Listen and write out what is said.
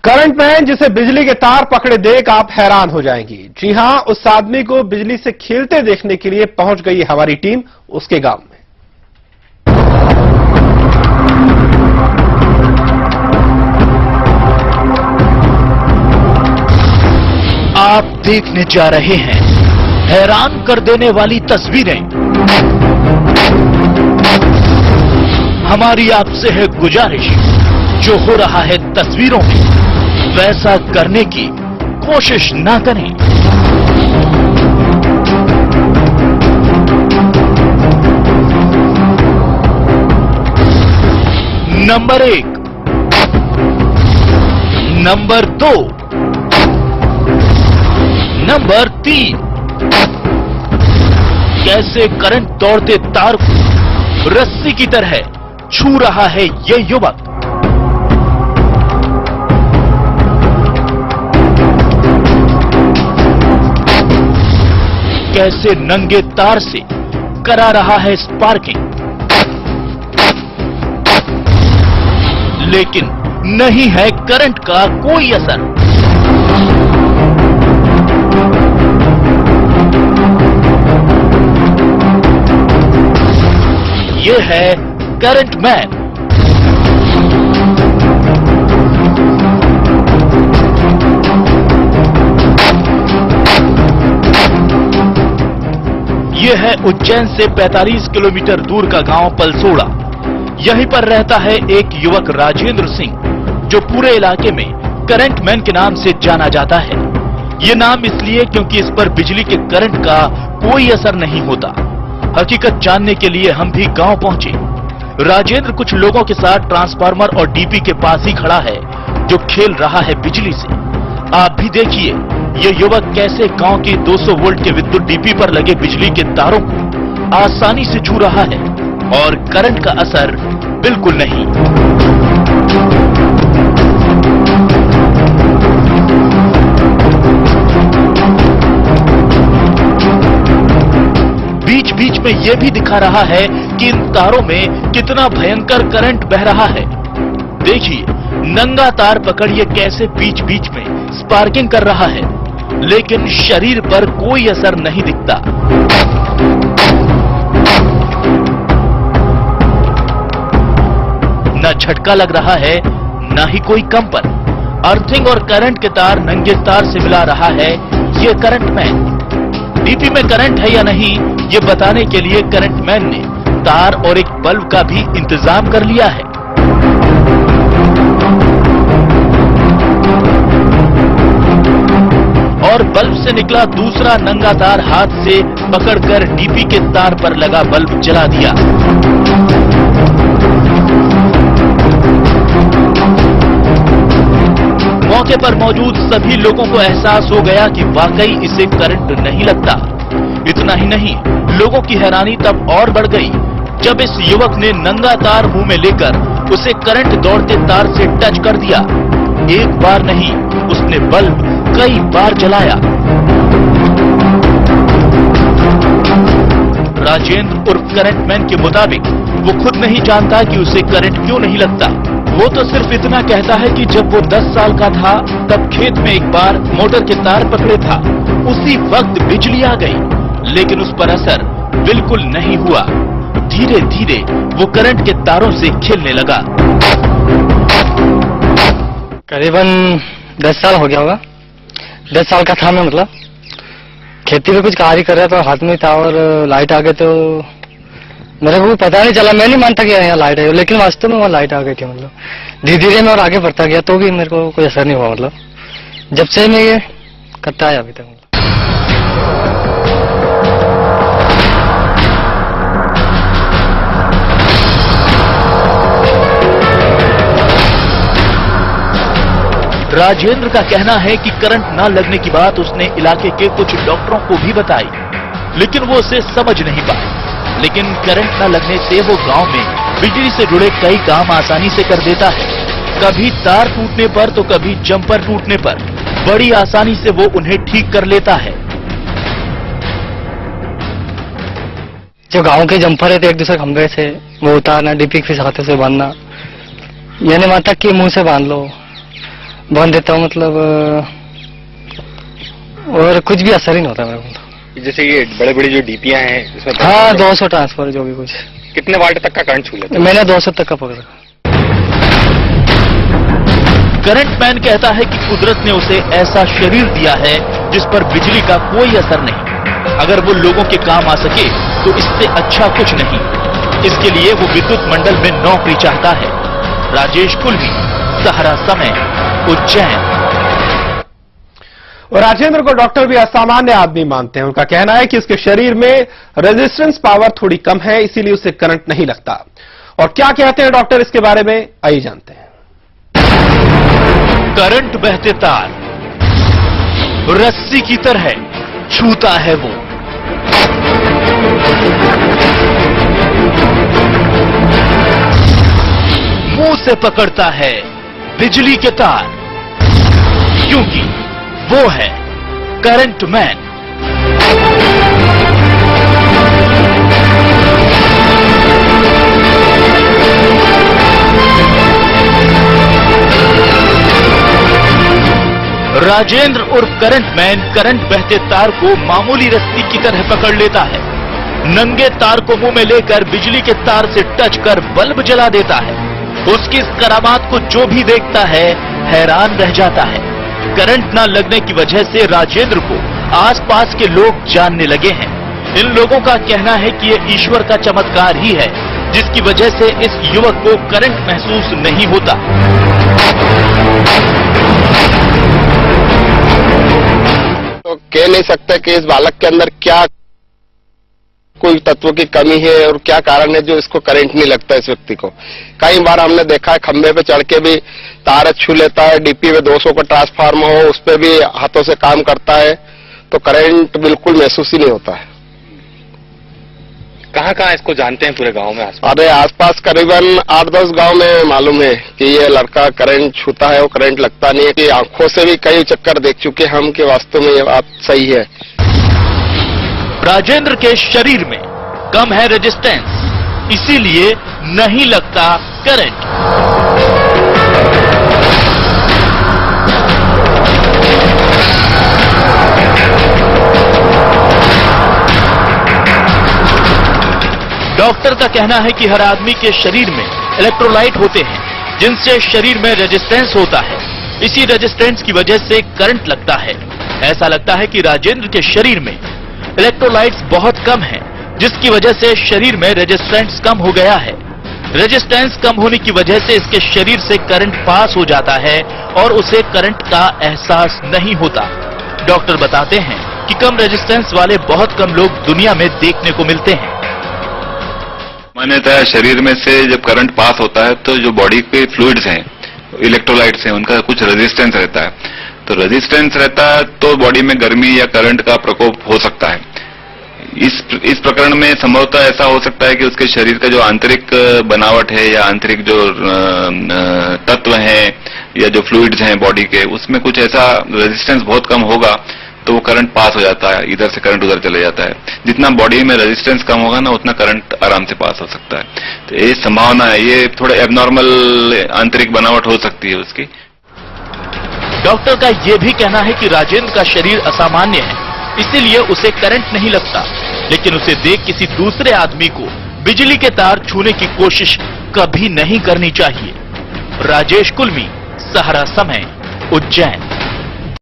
Current man जिसे बिजली के तार पकड़े देख आप हैरान हो जाएंगी। जी हां, उस आदमी को बिजली से खेलते देखने के लिए पहुंच गई हमारी टीम उसके गांव में। आप देखने जा रहे हैं हैरान कर देने वाली तस्वीरें। हमारी आपसे है गुजारिश, जो हो रहा है तस्वीरों में वैसा करने की कोशिश ना करें। नंबर 1, नंबर 2, नंबर 3, कैसे करंट दौड़ते तार को रस्सी की तरह छू रहा है ये युवक। कैसे नंगे तार से करा रहा है स्पार्किंग, लेकिन नहीं है करंट का कोई असर। यह है करंट मैन। यह है उज्जैन से 45 किलोमीटर दूर का गांव पलसोड़ा। यहीं पर रहता है एक युवक राजेंद्र सिंह, जो पूरे इलाके में करंट मैन के नाम से जाना जाता है। ये नाम इसलिए क्योंकि इस पर बिजली के करंट का कोई असर नहीं होता। हकीकत जानने के लिए हम भी गांव पहुंचे। राजेंद्र कुछ लोगों के साथ ट्रांसफार्मर और डीपी के पास ही खड़ा है, जो खेल रहा है बिजली से। आप भी देखिए ये युवक कैसे गांव की 200 वोल्ट के विद्युत डीपी पर लगे बिजली के तारों को आसानी से छू रहा है और करंट का असर बिल्कुल नहीं। बीच बीच में यह भी दिखा रहा है कि इन तारों में कितना भयंकर करंट बह रहा है। देखिए नंगा तार पकड़िए कैसे बीच बीच में स्पार्किंग कर रहा है, लेकिन शरीर पर कोई असर नहीं दिखता। न झटका लग रहा है, न ही कोई कंपन। अर्थिंग और करंट के तार नंगे तार से मिला रहा है ये करंट मैन। डीपी में करंट है या नहीं, ये बताने के लिए करंट मैन ने तार और एक बल्ब का भी इंतजाम कर लिया है। और बल्ब से निकला दूसरा नंगा तार हाथ से पकड़कर डीपी के तार पर लगा बल्ब जला दिया। मौके पर मौजूद सभी लोगों को एहसास हो गया कि वाकई इसे करंट नहीं लगता। इतना ही नहीं, लोगों की हैरानी तब और बढ़ गई जब इस युवक ने नंगा तार मुंह में लेकर उसे करंट दौड़ते तार से टच कर दिया। एक बार नहीं, उसने बल्ब कई बार जलाया। राजेंद्र उर्फ करंट मैन के मुताबिक वो खुद नहीं जानता कि उसे करंट क्यों नहीं लगता। वो तो सिर्फ इतना कहता है कि जब वो 10 साल का था तब खेत में एक बार मोटर के तार पकड़े था, उसी वक्त बिजली आ गई, लेकिन उस पर असर बिल्कुल नहीं हुआ। धीरे धीरे वो करंट के तारों से खेलने लगा। करीबन 10 साल हो गया होगा। 10 साल का था मैं, मतलब खेती में कुछ कार्य कर रहा था, हाथ में था और लाइट आ गई तो मेरे को पता नहीं चला। मैं नहीं मानता कि यहाँ लाइट है, लेकिन वास्तव में वहाँ लाइट आ गई थी। मतलब धीरे धीरे मैं और आगे बढ़ता गया तो भी मेरे को कोई असर नहीं हुआ। मतलब जब से मैं ये करता है अभी तक। राजेंद्र का कहना है कि करंट न लगने की बात उसने इलाके के कुछ डॉक्टरों को भी बताई, लेकिन वो उसे समझ नहीं पाए। लेकिन करंट न लगने से वो गांव में बिजली से जुड़े कई काम आसानी से कर देता है। कभी तार टूटने पर तो कभी जंपर टूटने पर बड़ी आसानी से वो उन्हें ठीक कर लेता है। जो गांव के जंपर है तो एक दूसरे खंभे से वो उतारना, डीपी फिर हाथों से बांधना, यानी माता कि मुंह से बांध लो, बांध देता हूँ मतलब, और कुछ भी असर ही नहीं होता मेरे को। जैसे ये बड़े बड़े जो डीपियां हैं इसमें, हाँ 200 ट्रांसफर जो भी कुछ। कितने वाट तक का करंट छू लेते हैं? मैंने 200 तक का पकड़ा। करंट मैन कहता है कि कुदरत ने उसे ऐसा शरीर दिया है जिस पर बिजली का कोई असर नहीं। अगर वो लोगों के काम आ सके तो इससे अच्छा कुछ नहीं। इसके लिए वो विद्युत मंडल में नौकरी चाहता है। राजेश कुल्वी, सहारा समय, उज्जैन। और राजेंद्र को डॉक्टर भी असामान्य आदमी मानते हैं। उनका कहना है कि उसके शरीर में रेजिस्टेंस पावर थोड़ी कम है, इसीलिए उसे करंट नहीं लगता। और क्या कहते हैं डॉक्टर इसके बारे में, आइए जानते हैं। करंट बहते तार रस्सी की तरह छूता है वो। मुंह से पकड़ता है बिजली के तार, क्योंकि वो है करंट मैन। राजेंद्र और करंट मैन करंट बहते तार को मामूली रस्सी की तरह पकड़ लेता है। नंगे तार को मुंह में लेकर बिजली के तार से टच कर बल्ब जला देता है। उसकी इस करामात को जो भी देखता है हैरान रह जाता है। करंट न लगने की वजह से राजेंद्र को आसपास के लोग जानने लगे हैं। इन लोगों का कहना है कि ये ईश्वर का चमत्कार ही है, जिसकी वजह से इस युवक को करंट महसूस नहीं होता। तो कह नहीं सकते कि इस बालक के अंदर क्या कोई तत्व की कमी है और क्या कारण है जो इसको करंट नहीं लगता इस व्यक्ति को। कई बार हमने देखा है खंभे पे चढ़ के भी तार छू लेता है, डीपी में 200 का ट्रांसफार्मर हो उस पे भी हाथों से काम करता है, तो करंट बिल्कुल महसूस ही नहीं होता है। कहाँ कहाँ इसको जानते हैं पूरे गांव में? अरे आसपास करीबन 8-10 गांव में मालूम है कि ये लड़का करंट छूता है, वो करंट लगता नहीं है। कि आंखों से भी कई चक्कर देख चुके हम कि वास्तव में ये बात सही है। राजेंद्र के शरीर में कम है रेजिस्टेंस, इसीलिए नहीं लगता करंट। डॉक्टर का कहना है कि हर आदमी के शरीर में इलेक्ट्रोलाइट होते हैं, जिनसे शरीर में रेजिस्टेंस होता है। इसी रेजिस्टेंस की वजह से करंट लगता है। ऐसा लगता है कि राजेंद्र के शरीर में इलेक्ट्रोलाइट्स बहुत कम हैं, जिसकी वजह से शरीर में रेजिस्टेंस कम हो गया है। रेजिस्टेंस कम होने की वजह से इसके शरीर से करंट पास हो जाता है और उसे करंट का एहसास नहीं होता। डॉक्टर बताते हैं कि कम रेजिस्टेंस वाले बहुत कम लोग दुनिया में देखने को मिलते हैं। मान्यता है शरीर में से जब करंट पास होता है तो जो बॉडी के फ्लूइड्स हैं, इलेक्ट्रोलाइट्स हैं, उनका कुछ रेजिस्टेंस रहता है। तो रेजिस्टेंस रहता है तो बॉडी में गर्मी या करंट का प्रकोप हो सकता है। इस प्रकरण में संभवतः ऐसा हो सकता है कि उसके शरीर का जो आंतरिक बनावट है या आंतरिक जो तत्व हैं या जो फ्लूइड्स हैं बॉडी के, उसमें कुछ ऐसा रेजिस्टेंस बहुत कम होगा तो वो करंट पास हो जाता है, इधर से करंट उधर चले जाता है। जितना बॉडी में रेजिस्टेंस कम होगा ना उतना करंट आराम से पास हो सकता है। तो ये संभावना है, ये थोड़ा एबनॉर्मल आंतरिक बनावट हो सकती है उसकी। डॉक्टर का यह भी कहना है कि राजेंद्र का शरीर असामान्य है, इसीलिए उसे करंट नहीं लगता। लेकिन उसे देख किसी दूसरे आदमी को बिजली के तार छूने की कोशिश कभी नहीं करनी चाहिए। राजेश कुल्वी, सहारा समय, उज्जैन।